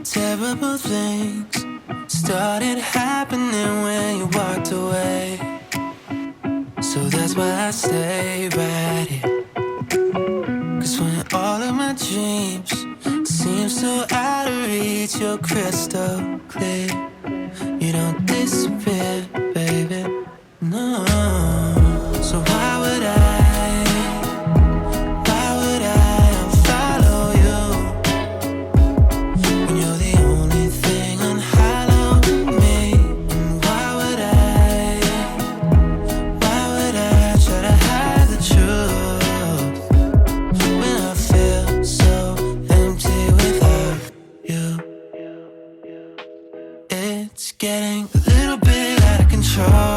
Terrible things started happening when you walked away. So that's why I stay right here. 'Cause when all of my dreams seem so out of reach, you're crystal clear. You don't disappear, baby, no. So why would I unfollow you when you're the only thing unhallowed in me? And why would I try to hide the truth when I feel so empty without you? It's getting a little bit out of control.